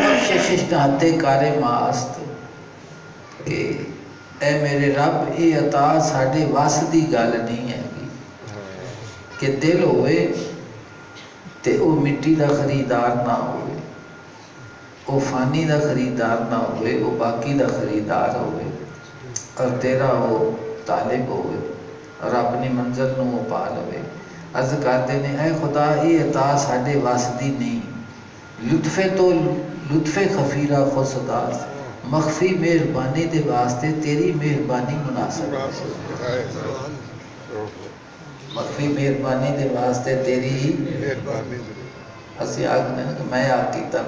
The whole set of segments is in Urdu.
بخشش نہتے کارے ماست کہ اے میرے رب یہ عطا ساڑھے واسط دی گل نہیں ہے کہ دل ہوئے تے او مٹی دا خریدار نہ ہوئے، او فانی دا خریدار نہ ہوئے، او باقی دا خریدار ہوئے اور تیرا وہ طالب ہوئے اور اپنی منزل نو وہ پا لوے۔ عرض کرتے نے اے خدا یہ عطا ساڑھے واسطی نہیں، لطف تو لطف خفیرہ خسدا مخفی مہربانی دے واسطے تیری مہربانی مناسب ہے، مخفی مہربانی دے واسطے تیری اسی آگنے کہ میں آگ کیتا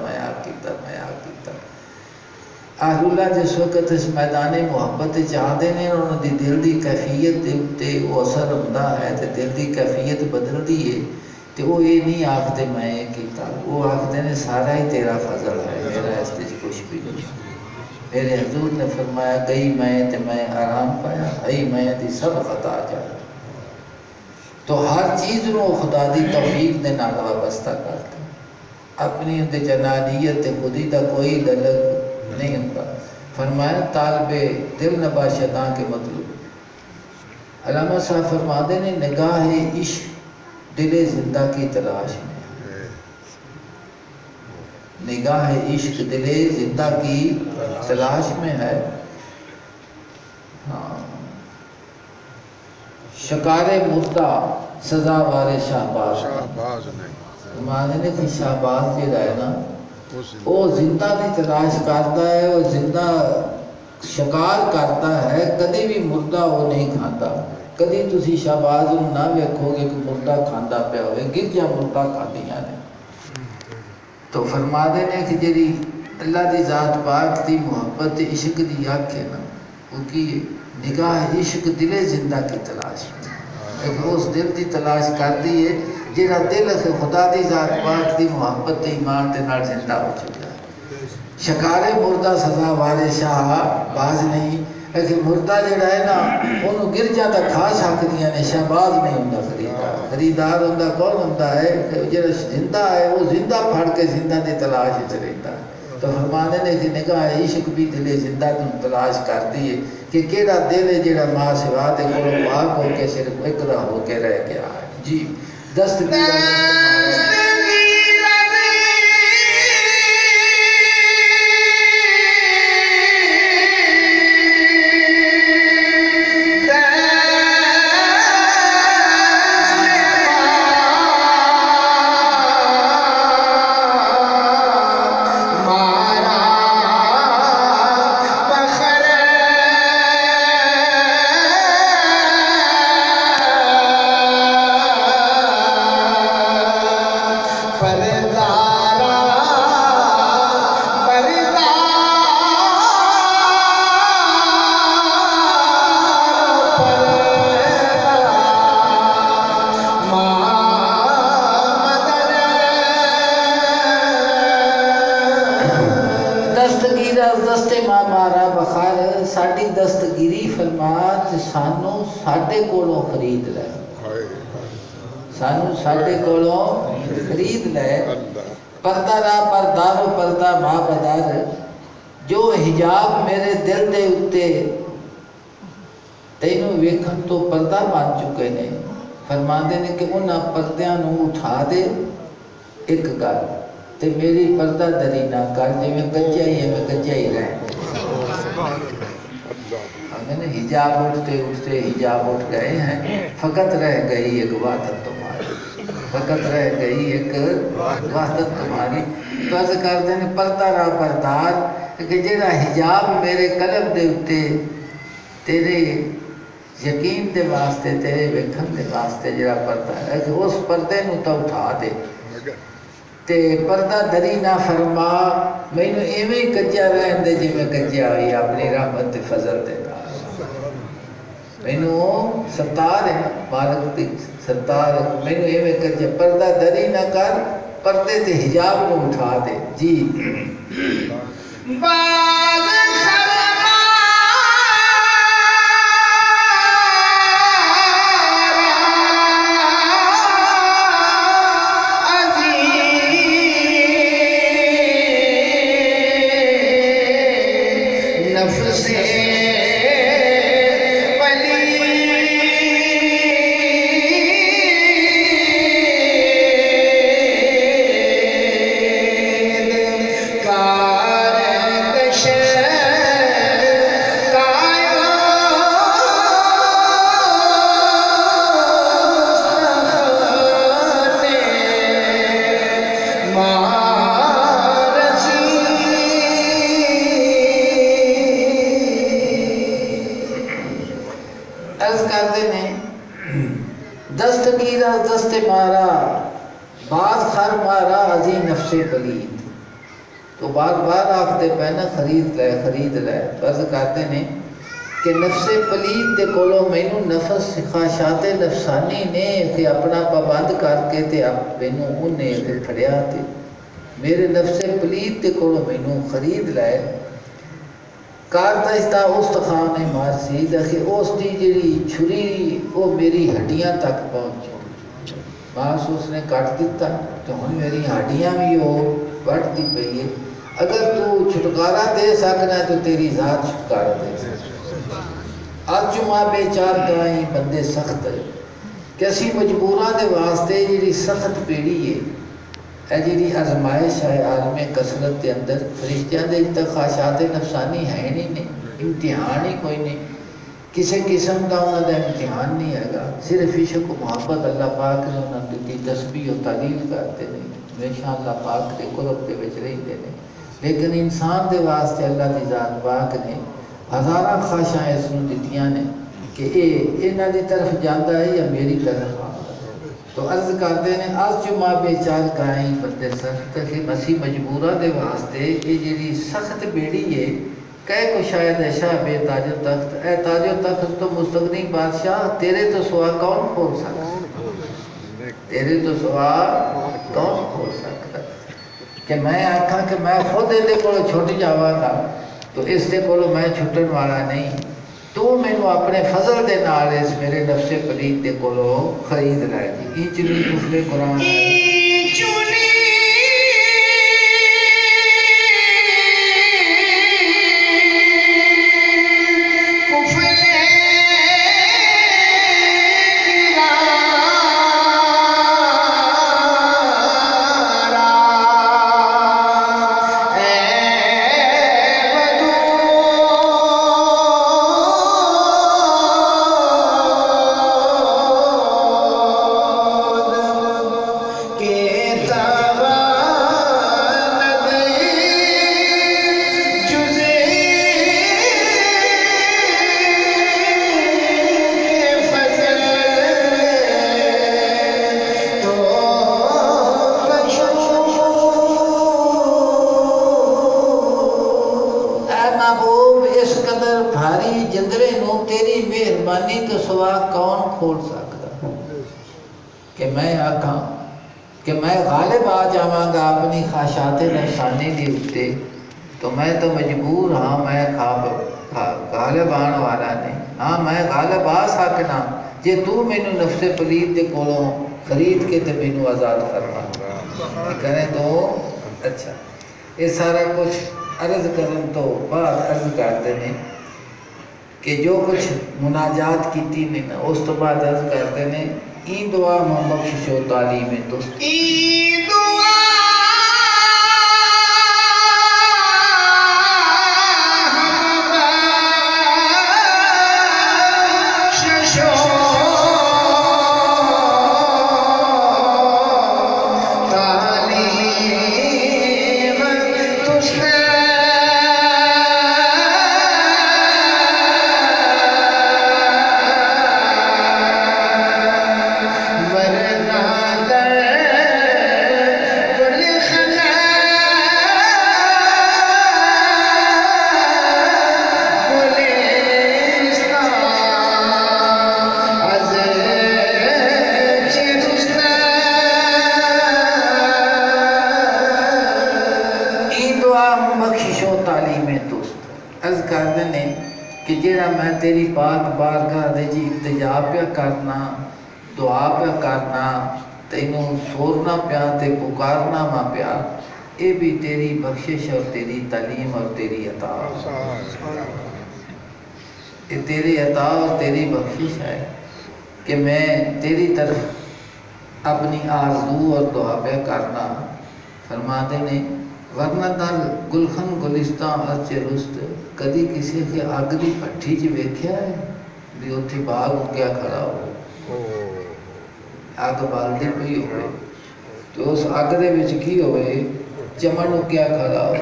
اہل اللہ جس وقت اس میدان محبت چاہتے ہیں انہوں نے دل دی کیفیت دے وہ اثر ہوتا ہے تو دل دی کیفیت بدل دیئے تو وہ یہ نہیں آکھتے میں یہ کیتا، وہ آکھتے ہیں سارا ہی تیرا فضل ہے، میرا اس تیج کچھ بھی نہیں۔ میرے حضور نے فرمایا گئی میں تے میں آرام پایا، ای میں دی سب خطا جائے۔ تو ہر چیز نو خدا دی توفیق دے نال وابستہ کرتے ہیں، اپنی اندے جنانیت تے خودی دا کوئی دلگ نہیں ہوتا۔ فرمایا طالب دل نباشداں کے مطلوب۔ علامہ صاحب فرماتے ہیں نگاہ عشق دل زندہ کی تلاش میں، نگاہ عشق دل زندہ کی تلاش میں ہے۔ شکار مردہ سزاوار شہباز فرماتے ہیں کہ شہباز جو ہے نا وہ زندہ کی تلاش کرتا ہے، وہ زندہ شکار کرتا ہے، کدی بھی مردہ وہ نہیں کھاتا۔ کدی تسی شہباز نہ ویکھو گے کہ مردہ کھاندہ پیا ہوئے، گرجا مردہ کھاندیاں نے۔ تو فرما دینے کہ جیری اللہ دی ذات پاک دی محبت عشق دی آنکھ ہے نا، وہ کی نگاہ عشق دل زندہ کی تلاش میں، اس دل دی تلاش کر دیئے جیڑا دل خدا دی ذات پاک دی محبت دی ایمان دے نال زندہ ہو چکا ہے۔ شکار مردہ سزا والے شاہ باز نہیں، کہ مردہ جڑا ہے نا انہوں گرجا تا کھا سکتیاں نے، شہباز نہیں ہوندہ خریدار۔ خریدار ہوندہ کون ہوندہ ہے کہ جڑا زندہ ہے وہ زندہ پھڑ کے زندہ دی تلاش چلیتا ہے۔ تو فرمانے نے کہ نگاہ عشق بھی دل زندہ دی تلاش کر دیئے کہ کیڑا دل ہے جڑا ماں سوا دے کولو پاک ہو کے صرف اقرا ہو کے رہ گیا ہے۔ جی دستگیرہ ساڑی دستگیری فرمات سانو ساڑے کولوں خرید لے، سانو ساڑے کولوں خرید لے۔ پردہ را پردار و پردہ ماں بدار جو حجاب میرے دل دے اتے تینوں ویکھن تو پردہ مان چکے نے۔ فرما دینے کہ انہاں پردیاں نو اٹھا دے ایک گل تے میری پردہ دری نہ کر، جی میں کچائی ہے میں کچائی رہے۔ حجاب اٹھتے اٹھتے حجاب اٹھ گئے ہیں، فقط رہ گئی ایک وحدت تمہاری، فقط رہ گئی ایک وحدت تمہاری۔ تو عرض کرتے ہیں پردہ را پردار کہ جیڑا حجاب میرے قلب دے اتے تیرے یقین دے واسطے تیرے ویکھن دے واسطے جیڑا پردہ ہے کہ اس پردے نو تا اٹھا دے تے پردہ دری نہ فرما، میں نو ایویں کجیا رہن دے جی میں کجیا ہوئی اپنی رحمت تے فضل دے نال۔ میں نو ستار ہے مالک دی ستار، میں نو ایویں کجیا پردہ دری نہ کر، پردے تے حجاب نو اٹھا دے۔ جی مارا بعض خر مارا ازی نفس پلید. تو بار بار آختے پہنا خرید لے فرض کرتے ہیں کہ نفس پلید دے کولو مینو نفس خواہشات نفسانی نے کہ اپنا پابند کر کے تے مینو انہیں تے کھڑیا تے میرے نفس پلید دے کولو مینو خرید لے. کارتشتہ اس خان مار سی کہ اس دی جڑی چھری وہ میری ہڈیاں تک پہنچ باس اس نے کٹ دیتا تو ہن میری ہڈیاں بھی وہ وٹ دی پئی ہے. اگر تو چھٹکارا دے سکنا ہے تو تیری ذات چھٹکارا دے سکنا. آج جمعہ بے چار گائیں بندے سخت ہے کہ اسی مجبوراں دے واسطے جڑی سخت پیڑی ہے اے جڑی آزمائش ہے عالم کثرت کے اندر فرشتیاں دے تک خواہشات نفسانی ہے نہیں امتحان ہی کوئی نہیں کسی قسم کا انہوں دا امتحان نہیں ہے گا. صرف عشق و محبت اللہ پاک نے انہوں نے تسبیح و تعلیل کرتے ہیں ہمیشہ اللہ پاک کے قرب کے وچ رہتے ہیں. لیکن انسان دے واسطے اللہ دی ذات پاک نے ہزارہ خواہشاں اس نوں دتیاں نے کہ انہاں دی طرف جاندا ہے یا میری طرف آندا ہے. تو عرض کرتے ہیں آج جمعہ بے چار گائیں بندے سخت کہ مسیح مجبورہ دے واسطے یہ جڑی سخت بیڑی ہے کہے کو شاید ہے شاہ بے تاج و تخت اے تاج و تخت تو مستغنی بادشاہ تیرے تو سوا کون کھول سکتا تیرے تو سوا کون کھول سکتا کہ میں آکھا کہ میں خود دے کو چھوٹ جاواں گا تو اس دے کو میں چھٹن والا نہیں. تو مینو اپنے فضل دے نال اس میرے نفس پلید دے کو خرید لائے گی. اینچ بھی دوسرے قرآن کھول سکتا کہ میں آکھاں کہ میں غالب آ جاواں گا اپنی خواہشات نفسانی کے اتے تو میں تو مجبور ہاں میں غالب آن والا نہیں. ہاں میں غالب آ سکنا جے تو مینو نفس پلید دے کولوں خرید کے تے مینو آزاد کرنا کریں تو اچھا. یہ سارا کچھ عرض کرن تو بعد عرض کرتے ہیں کہ جو کچھ مناجات کیتی نے نا اس تو بعد عرض کرتے ہیں این دعا محمد بخشو تعلیم دوست این دعا میں تیری پاک بارگاہ دے جی التجا پیا کرنا دعا پیا کرنا تینوں سورنا پیا تے پکارنا ماں پیا اے بھی تیری بخشش اور تیری تعلیم اور تیری عطا یہ تیری عطا اور تیری بخشش ہے کہ میں تیری طرف اپنی آرزو اور دعا پیا کرنا. فرماتے نے ورنہ دل گلخن گلستان ارچ رست کدی کسی کے اگ دی پٹھی چ ویکھیا ہے بھی اتنے باغ اگیا کھڑا ہو اگ بالدی پئی ہوئے تو اس اگ دے وچ کی ہوئے چمن اگیا کھڑا ہو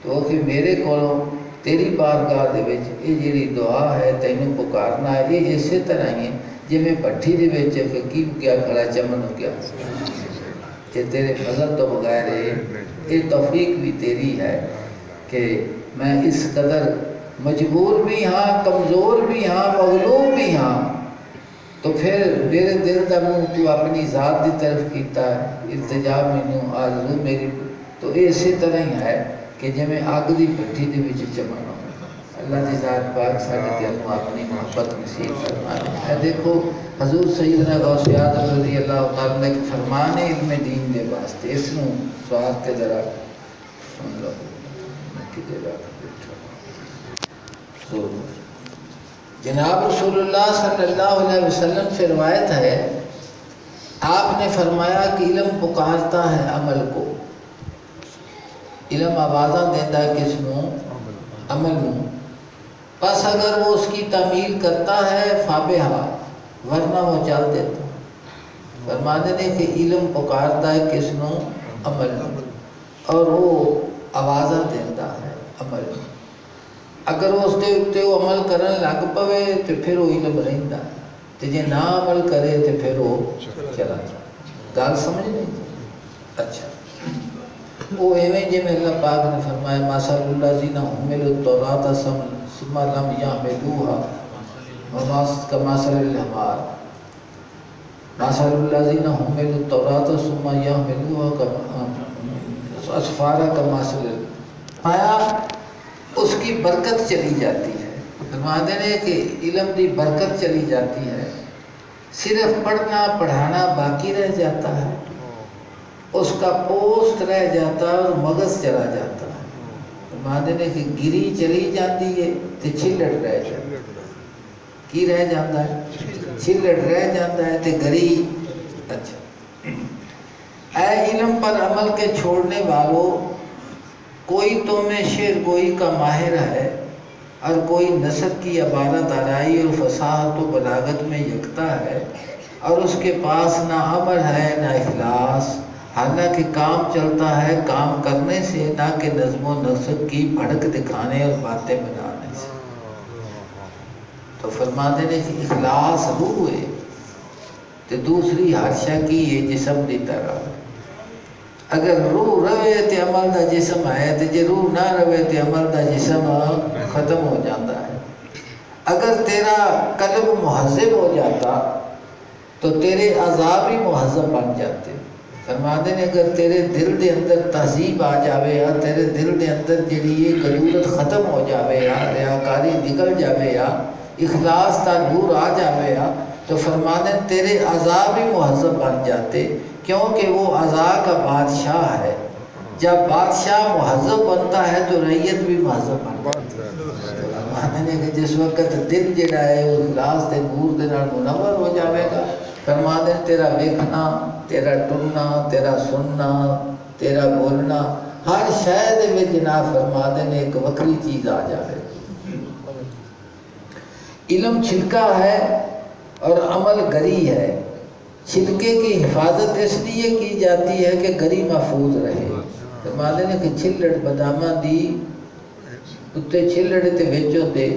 تو کہ میرے کولوں تیری بارگاہ دے وچ یہ جڑی دعا ہے تینوں پکارنا ہے یہ اسی طرح ہی ہے جویں بھٹی دے وچ فقیر کیا کھڑا چمن ہو گیا کہ تیرے فضل تو بغیر یہ توفیق بھی تیری ہے کہ میں اس قدر مجبور بھی ہاں، کمزور بھی ہاں، مغلوب بھی ہاں، تو پھر میرے دل دا منہ تو اپنی ذات دی طرف کیتا ہے، التجا مینوں آرزو میری، تو اسی طرح ہی ہے کہ جی میں اگ دی بھٹی دے وچ چمن ہوں۔ اللہ دی ذات پاک ساڈے دل نوں اپنی محبت نصیب فرمائے۔ اے دیکھو حضور سیدنا غوث اعظم رضی اللہ تعالیٰ نے ایک فرمان ہے علم دین دے واسطے، اس نوں سوال تے ذرا سن لو، میں کدے رکھ بیٹھا۔ تو جناب رسول اللہ صلی اللہ علیہ وسلم سے روایت ہے، آپ نے فرمایا کہ علم پکارتا ہے عمل کو، علم آوازاں دیندا ہے کس نوں؟ عمل نوں، بس اگر وہ اس کی تعمیل کرتا ہے فابہا، ورنہ وہ چل دیتا۔ فرماتے ہیں کہ علم پکارتا ہے کس نوں؟ عمل نوں، اور وہ آوازاں دیندا ہے عمل نوں۔ اگر وہ اس دے اتے وہ عمل کرن لگ پوے تو پھر وہ علم رہندا ہے، تے جے نہ عمل کرے تو پھر وہ چلا جائے۔ گل سمجھ نہیں؟ اچھا، وہ ایویں جی میں اللہ پاک نے فرمایا مثل الذین حملوا التوراۃ ثم لم یحملوها کمثل الحمار، مثل الذین حملوا التوراۃ ثم یحملوها اسفارا کمثل آیا اس کی برکت چلی جاتی ہے۔ فرماتے ہیں کہ علم کی برکت چلی جاتی ہے، صرف پڑھنا پڑھانا باقی رہ جاتا ہے، اس کا پوسٹ رہ جاتا ہے اور مغز چلا جاتا ہے۔ فرماتے ہیں کہ گری چلی جاتی ہے تو چھلڑ رہ جاتا ہے، کی رہ جاتا ہے؟ چھلڑ رہ جاتا ہے تو گری۔ اچھا، اے علم پر عمل کے چھوڑنے والوں، کوئی تو میں شعر گوئی کا ماہر ہے اور کوئی نثر کی عبارت آرائی اور فصاحت و بلاغت میں یکتا ہے، اور اس کے پاس نہ عمل ہے نہ اخلاص، حالانکہ کام چلتا ہے کام کرنے سے، نہ کہ نظم و نسق کی بھڑک دکھانے اور باتیں بنانے سے۔ تو فرماتے ہیں کہ اخلاص روح ہے تو دوسری ہر شے کی یہ جسم دی طرح، اگر روح روے تو عمل دا جسم ہے، تو جے روح نہ روے تو عمل دا جسم ختم ہو جاتا ہے۔ اگر تیرا قلب مہذب ہو جاتا تو تیرے اعضاء بھی مہذب بن جاتے۔ فرماتے ہیں اگر تیرے دل دے اندر تہذیب آ جاوے یا تیرے دل دے اندر جڑی یہ غرورت ختم ہو جاوے یا ریاکاری نکل جاوے یا اخلاص تا نور آ جاوے یا، تو فرماتے ہیں تیرے اعضاء بھی مہذب بن جاتے، کیونکہ وہ اعضاء کا بادشاہ ہے۔ جب بادشاہ مہذب بنتا ہے تو رعیت بھی مہذب بنتا ہے۔ فرماتے ہیں کہ جس وقت دل جڑا ہے وہ اخلاص دے نور دے نال منور ہو جاوے گا، فرماتے ہیں تیرا ویکھنا، تیرا ٹرنا، تیرا سننا، تیرا بولنا، ہر شے دے وچ جناب فرماتے ہیں ایک وکری چیز آ جائے۔ علم چھلکا ہے اور عمل گری ہے۔ چھلکے کی حفاظت اس لیے کی جاتی ہے کہ گری محفوظ رہے۔ فرماتے ہیں کہ چھلڑ باداماں دی اتے چھلڑ تے وچ ہوندے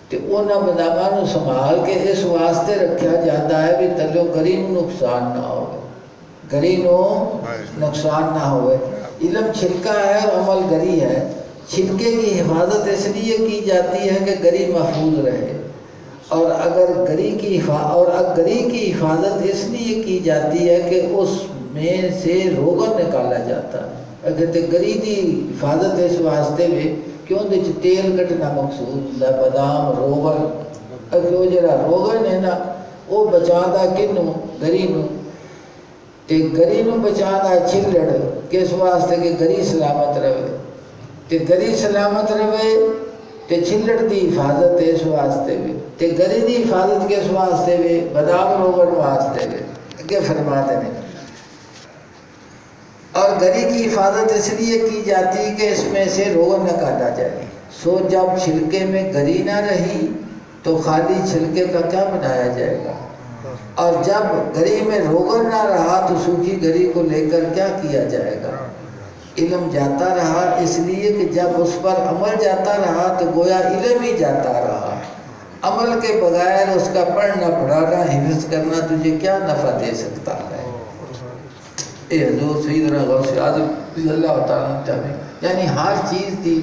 تے انہاں باداماں نوں سنبھال کے اس واسطے رکھیا جاتا ہے بھی تلو گری نوں نقصان نہ ہوئے، گری نوں نقصان نہ ہوئے۔ علم چھلکا ہے اور عمل گری ہے۔ چھلکے کی حفاظت اس لیے کی جاتی ہے کہ گری محفوظ رہے، اور اگر گری کی حفاظت اس لیے کی جاتی ہے کہ اس میں سے روغن نکالا جاتا ہے۔ اگر تے گری دی حفاظت اس واسطے میں کیوں دے تیل کٹنا مقصود ہوتا ہے، بادام روغن، اگر وہ جڑا روغن ہے نا وہ بچانا کنوں؟ گری نوں، تے گری نوں بچانا چھلڑ کس واسطے کہ گری سلامت رہے، تے گری سلامت رہے تے چھلڑ دی حفاظت اس واسطے بھی، تے گری دی حفاظت کس واسطے بھی؟ بادام روغن واسطے بھی۔ اگے فرماتے ہیں اور گری کی حفاظت اس لیے کی جاتی ہے کہ اس میں سے روغن نہ کاٹا جائے۔ سو جب چھلکے میں گری نہ رہی تو خالی چھلکے کا کیا بنایا جائے گا، اور جب گری میں روغن نہ رہا تو سوکھی گری کو لے کر کیا کیا جائے گا؟ علم جاتا رہا، اس لیے کہ جب اس پر عمل جاتا رہا تو گویا علم ہی جاتا رہا۔ عمل کے بغیر اس کا پڑھنا پڑھانا حفظ کرنا تجھے کیا نفع دے سکتا ہے؟ اے حضور سیدنا غوث اعظم رضی اللہ تعالیٰ عنہ، یعنی ہر چیز دی